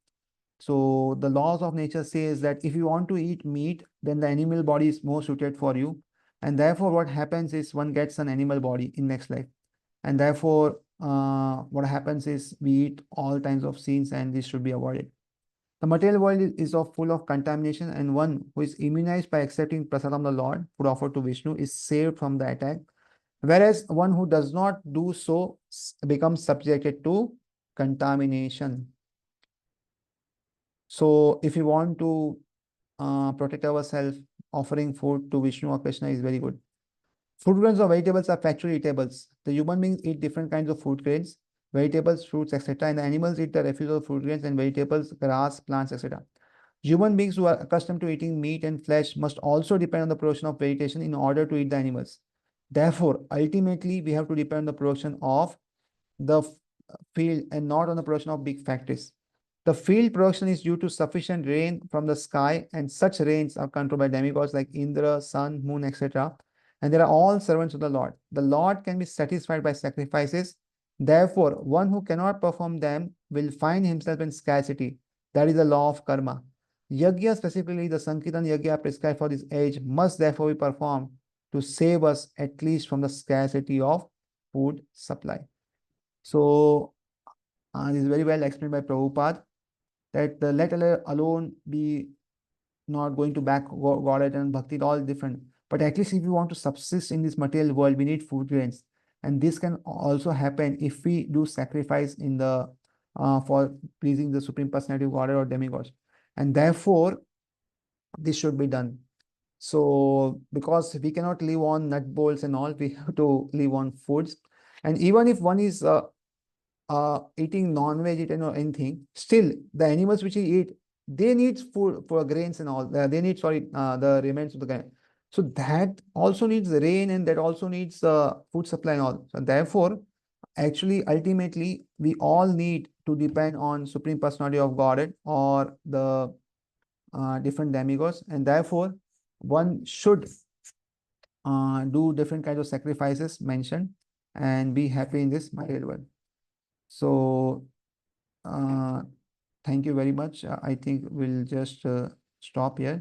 so the laws of nature says that if you want to eat meat, then the animal body is more suited for you. And therefore, what happens is one gets an animal body in next life. And therefore, what happens is we eat all kinds of sins and this should be avoided. The material world is of full of contamination, and one who is immunized by accepting prasadam the Lord, food offered to Vishnu, is saved from the attack. Whereas one who does not do so becomes subjected to contamination. So if you want to protect ourselves, offering food to Vishnu or Krishna is very good. Food grains or vegetables are factually eatables. The human beings eat different kinds of food grains, vegetables, fruits, etc. And the animals eat the refuse of food grains and vegetables, grass, plants, etc. Human beings who are accustomed to eating meat and flesh must also depend on the production of vegetation in order to eat the animals. Therefore, ultimately, we have to depend on the production of the field and not on the production of big factories. The field production is due to sufficient rain from the sky, and such rains are controlled by demigods like Indra, Sun, Moon, etc. And they are all servants of the Lord. The Lord can be satisfied by sacrifices. Therefore, one who cannot perform them will find himself in scarcity. That is the law of karma. Yajna, specifically the Sankirtan Yajna prescribed for this age, must therefore be performed to save us at least from the scarcity of food supply. So, this is very well explained by Prabhupada that the let alone be not going to back Godhead and Bhakti, all different. But at least if you want to subsist in this material world, we need food grains. And this can also happen if we do sacrifice in the for pleasing the Supreme Personality of Godhead or demigods. And therefore, this should be done. So, because we cannot live on nut bolts and all, we have to live on foods. And even if one is eating non-vegetarian or anything, still the animals which he eat, they need food for grains and all. They need, sorry, the remains of the grain. So that also needs rain and that also needs food supply and all. So therefore, actually, ultimately, we all need to depend on Supreme Personality of Godhead or the different demigods, and therefore, one should do different kinds of sacrifices mentioned and be happy in this material world. So, thank you very much. I think we'll just stop here.